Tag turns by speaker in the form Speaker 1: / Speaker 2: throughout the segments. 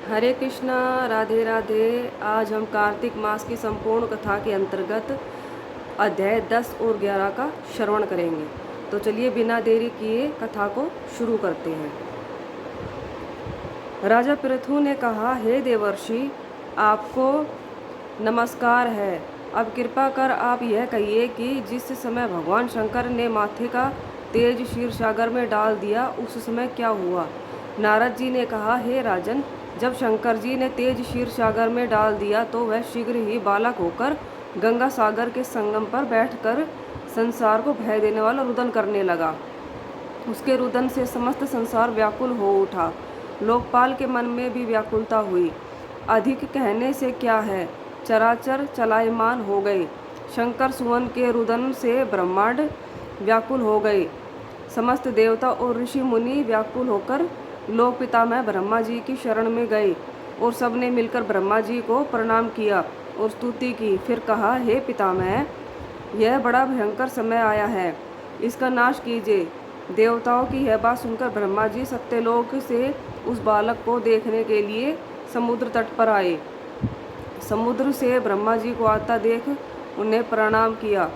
Speaker 1: हरे कृष्णा, राधे राधे। आज हम कार्तिक मास की संपूर्ण कथा के अंतर्गत अध्याय 10 और 11 का श्रवण करेंगे। तो चलिए बिना देरी किए कथा को शुरू करते हैं। राजा पृथु ने कहा, हे देवर्षि, आपको नमस्कार है। अब कृपा कर आप यह कहिए कि जिस समय भगवान शंकर ने माथे का तेज क्षीर सागर में डाल दिया उस समय क्या हुआ। नारद जी ने कहा, हे राजन, जब शंकर जी ने तेज क्षीर सागर में डाल दिया तो वह शीघ्र ही बालक होकर गंगा सागर के संगम पर बैठकर संसार को भय देने वाला रुदन करने लगा। उसके रुदन से समस्त संसार व्याकुल हो उठा। लोकपाल के मन में भी व्याकुलता हुई। अधिक कहने से क्या है, चराचर चलायमान हो गए। शंकर सुवन के रुदन से ब्रह्मांड व्याकुल हो गए। समस्त देवता और ऋषि मुनि व्याकुल होकर लोक पितामह ब्रह्मा जी की शरण में गए और सबने मिलकर ब्रह्मा जी को प्रणाम किया और स्तुति की। फिर कहा, हे पितामह, यह बड़ा भयंकर समय आया है, इसका नाश कीजिए। देवताओं की यह बात सुनकर ब्रह्मा जी सत्यलोक से उस बालक को देखने के लिए समुद्र तट पर आए। समुद्र से ब्रह्मा जी को आता देख उन्हें प्रणाम किया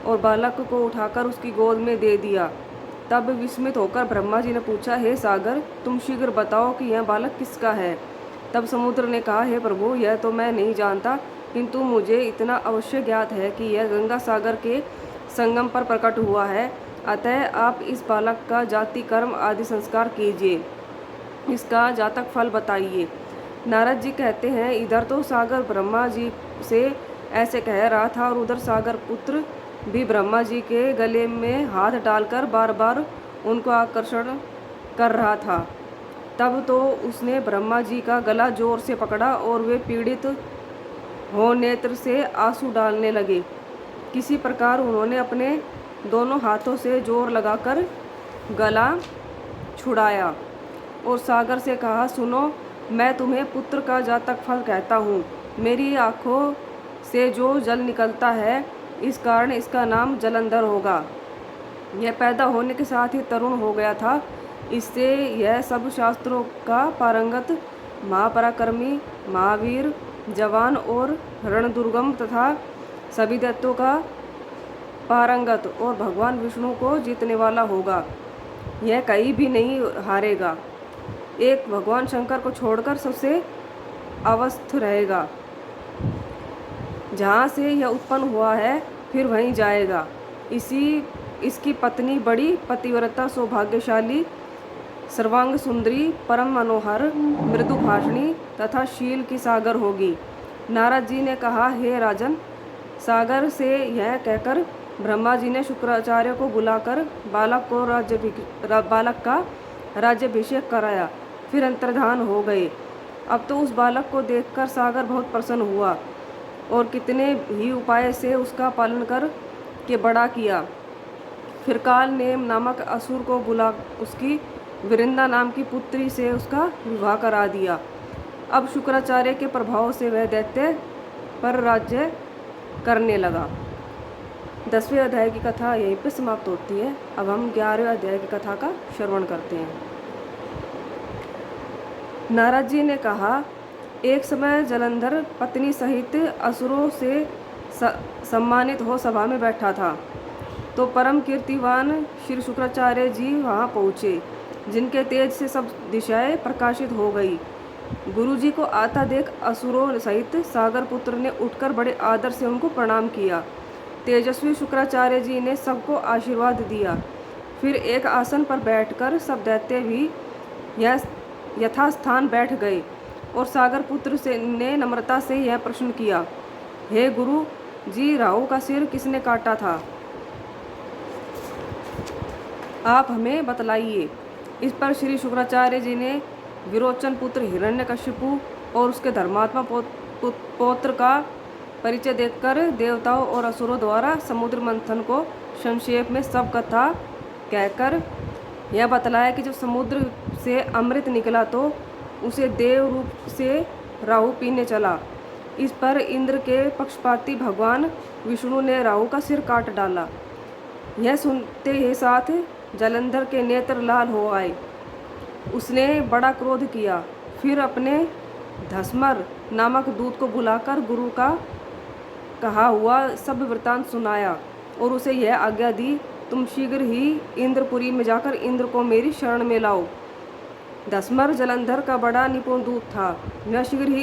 Speaker 1: और बालक को उठाकर उसकी गोद में दे दिया। तब विस्मित होकर ब्रह्मा जी ने पूछा, हे सागर, तुम शीघ्र बताओ कि यह बालक किसका है। तब समुद्र ने कहा, हे प्रभु, यह तो मैं नहीं जानता, किंतु मुझे इतना अवश्य ज्ञात है कि यह गंगा सागर के संगम पर प्रकट हुआ है। अतः आप इस बालक का जाति कर्म आदि संस्कार कीजिए, इसका जातक फल बताइए। नारद जी कहते हैं, इधर तो सागर ब्रह्मा जी से ऐसे कह रहा था और उधर सागर पुत्र भी ब्रह्मा जी के गले में हाथ डालकर बार बार उनको आकर्षण कर रहा था। तब तो उसने ब्रह्मा जी का गला जोर से पकड़ा और वे पीड़ित हो नेत्र से आंसू डालने लगे। किसी प्रकार उन्होंने अपने दोनों हाथों से जोर लगाकर गला छुड़ाया और सागर से कहा, सुनो, मैं तुम्हें पुत्र का जातक फल कहता हूँ। मेरी आँखों से जो जल निकलता है, इस कारण इसका नाम जलंधर होगा। यह पैदा होने के साथ ही तरुण हो गया था। इससे यह सब शास्त्रों का पारंगत, महापराक्रमी, महावीर, जवान और रणदुर्गम तथा सभी दैत्यों का पारंगत और भगवान विष्णु को जीतने वाला होगा। यह कहीं भी नहीं हारेगा। एक भगवान शंकर को छोड़कर सबसे अवस्थ रहेगा। जहाँ से यह उत्पन्न हुआ है फिर वहीं जाएगा। इसकी पत्नी बड़ी पतिव्रता, सौभाग्यशाली, सर्वांग सुंदरी, परम मनोहर, मृदु भाषणी तथा शील की सागर होगी। नारद जी ने कहा, हे राजन, सागर से यह कहकर ब्रह्मा जी ने शुक्राचार्य को बुलाकर बालक का राज्याभिषेक कराया। फिर अंतर्धान हो गए। अब तो उस बालक को देखकर सागर बहुत प्रसन्न हुआ और कितने ही उपाय से उसका पालन कर के बड़ा किया। फिर काल नेम नामक असुर को बुला उसकी वृंदा नाम की पुत्री से उसका विवाह करा दिया। अब शुक्राचार्य के प्रभाव से वह दैत्य पर राज्य करने लगा। 10वें अध्याय की कथा यहीं पर समाप्त होती है। अब हम 11वें अध्याय की कथा का श्रवण करते हैं। नारद जी ने कहा, एक समय जलंधर पत्नी सहित असुरों से सम्मानित हो सभा में बैठा था, तो परम कीर्तिवान श्री शुक्राचार्य जी वहाँ पहुँचे, जिनके तेज से सब दिशाएं प्रकाशित हो गई। गुरु जी को आता देख असुरों सहित सागर पुत्र ने उठकर बड़े आदर से उनको प्रणाम किया। तेजस्वी शुक्राचार्य जी ने सबको आशीर्वाद दिया। फिर एक आसन पर बैठकर सब दैत्य भी यथास्थान बैठ गए और सागर पुत्र ने नम्रता से यह प्रश्न किया, हे गुरु जी, राहु का सिर किसने काटा था, आप हमें बतलाइए। इस पर श्री शुक्राचार्य जी ने विरोचन पुत्र हिरण्यकशिपु और उसके धर्मात्मा पौत्र का परिचय देकर देवताओं और असुरों द्वारा समुद्र मंथन को संक्षेप में सब कथा कहकर यह बतलाया कि जब समुद्र से अमृत निकला तो उसे देव रूप से राहु पीने चला। इस पर इंद्र के पक्षपाती भगवान विष्णु ने राहु का सिर काट डाला। यह सुनते ही साथ जलंधर के नेत्र लाल हो आए। उसने बड़ा क्रोध किया। फिर अपने धस्मर नामक दूत को बुलाकर गुरु का कहा हुआ सब वृतांत सुनाया और उसे यह आज्ञा दी, तुम शीघ्र ही इंद्रपुरी में जाकर इंद्र को मेरी शरण में लाओ। धस्मर जलंधर का बड़ा निपुण दूत था। वह शीघ्र ही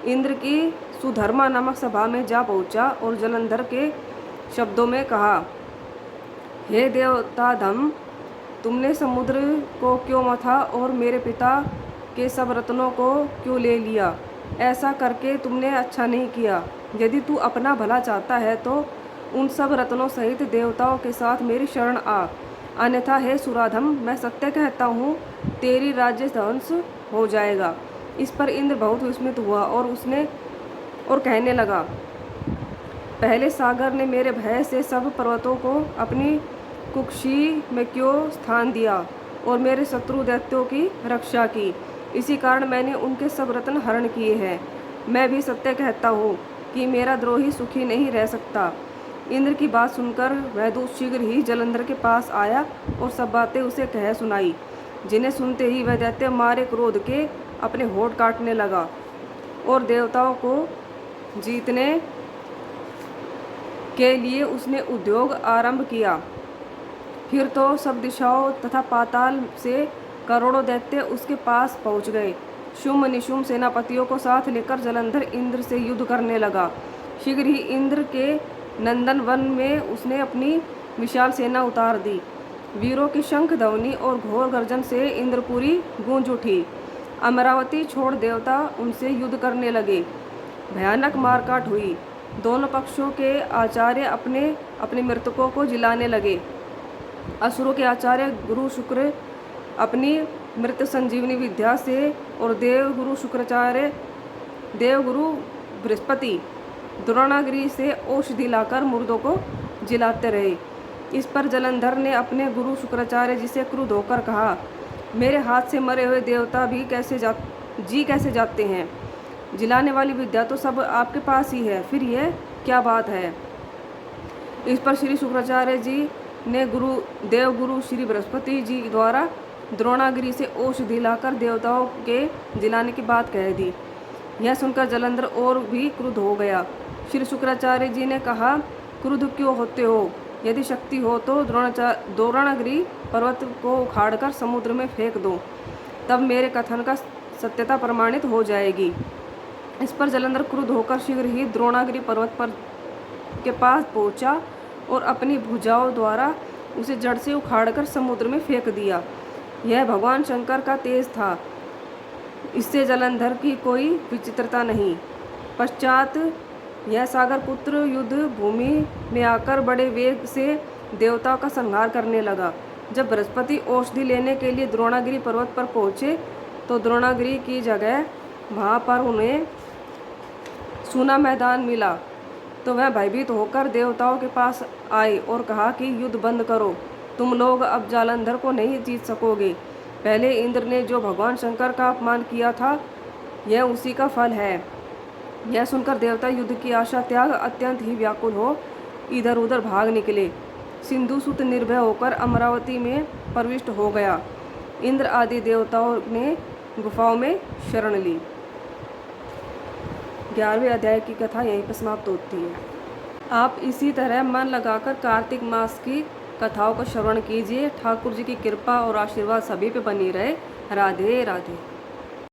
Speaker 1: इंद्र की सुधर्मा नामक सभा में जा पहुंचा और जलंधर के शब्दों में कहा, हे देवताधम, तुमने समुद्र को क्यों मथा और मेरे पिता के सब रत्नों को क्यों ले लिया? ऐसा करके तुमने अच्छा नहीं किया। यदि तू अपना भला चाहता है तो उन सब रत्नों सहित देवताओं के साथ मेरी शरण आ, अन्यथा हे सुराधम, मैं सत्य कहता हूँ तेरी राज्य ध्वंस हो जाएगा। इस पर इंद्र बहुत विस्मित हुआ और कहने लगा, पहले सागर ने मेरे भय से सब पर्वतों को अपनी कुक्षी में क्यों स्थान दिया और मेरे शत्रु दैत्यों की रक्षा की। इसी कारण मैंने उनके सब रत्न हरण किए हैं। मैं भी सत्य कहता हूँ कि मेरा द्रोही सुखी नहीं रह सकता। इंद्र की बात सुनकर वह दूत शीघ्र ही जलंधर के पास आया और सब बातें उसे कह सुनाई, जिन्हें सुनते ही वह दैत्य मारे क्रोध के अपने होठ काटने लगा और देवताओं को जीतने के लिए उसने उद्योग आरंभ किया। फिर तो सब दिशाओं तथा पाताल से करोड़ों दैत्य उसके पास पहुंच गए। शुम्भ निशुम्भ सेनापतियों को साथ लेकर जलंधर इंद्र से युद्ध करने लगा। शीघ्र ही इंद्र के नंदन वन में उसने अपनी विशाल सेना उतार दी। वीरों की शंख ध्वनि और घोर गर्जन से इंद्रपुरी गूंज उठी। अमरावती छोड़ देवता उनसे युद्ध करने लगे। भयानक मारकाट हुई। दोनों पक्षों के आचार्य अपने अपने मृतकों को जिलाने लगे। असुरों के आचार्य गुरु शुक्र अपनी मृत संजीवनी विद्या से और देवगुरु बृहस्पति द्रोणागिरी से औषधि लाकर मुर्दों को जिलाते रहे। इस पर जलंधर ने अपने गुरु शुक्राचार्य जी से क्रुद्ध होकर कहा, मेरे हाथ से मरे हुए देवता भी कैसे जाते हैं? जिलाने वाली विद्या तो सब आपके पास ही है, फिर यह क्या बात है? इस पर श्री शुक्राचार्य जी ने देवगुरु श्री बृहस्पति जी द्वारा द्रोणागिरी से औषधि लाकर देवताओं के जिलाने की बात कह दी। यह सुनकर जलंधर और भी क्रुद्ध हो गया। श्री शुक्राचार्य जी ने कहा, क्रुद्ध क्यों होते हो? यदि शक्ति हो तो द्रोणागिरी पर्वत को उखाड़कर समुद्र में फेंक दो, तब मेरे कथन का सत्यता प्रमाणित हो जाएगी। इस पर जलंधर क्रुद्ध होकर शीघ्र ही द्रोणागिरी पर्वत के पास पहुंचा और अपनी भुजाओं द्वारा उसे जड़ से उखाड़कर समुद्र में फेंक दिया। यह भगवान शंकर का तेज था, इससे जलंधर की कोई विचित्रता नहीं। पश्चात यह सागर पुत्र युद्ध भूमि में आकर बड़े वेग से देवताओं का संहार करने लगा। जब बृहस्पति औषधि लेने के लिए द्रोणागिरी पर्वत पर पहुँचे तो द्रोणागिरी की जगह वहाँ पर उन्हें सूना मैदान मिला। तो वह भयभीत होकर देवताओं के पास आए और कहा कि युद्ध बंद करो, तुम लोग अब जालंधर को नहीं जीत सकोगे। पहले इंद्र ने जो भगवान शंकर का अपमान किया था, यह उसी का फल है। यह सुनकर देवता युद्ध की आशा त्याग अत्यंत ही व्याकुल हो इधर उधर भाग निकले। सिंधुसुत निर्भय होकर अमरावती में प्रविष्ट हो गया। इंद्र आदि देवताओं ने गुफाओं में शरण ली। 11वें अध्याय की कथा यहीं पर समाप्त होती है। आप इसी तरह मन लगाकर कार्तिक मास की कथाओं को श्रवण कीजिए। ठाकुर जी की कृपा और आशीर्वाद सभी पे बनी रहे। राधे राधे।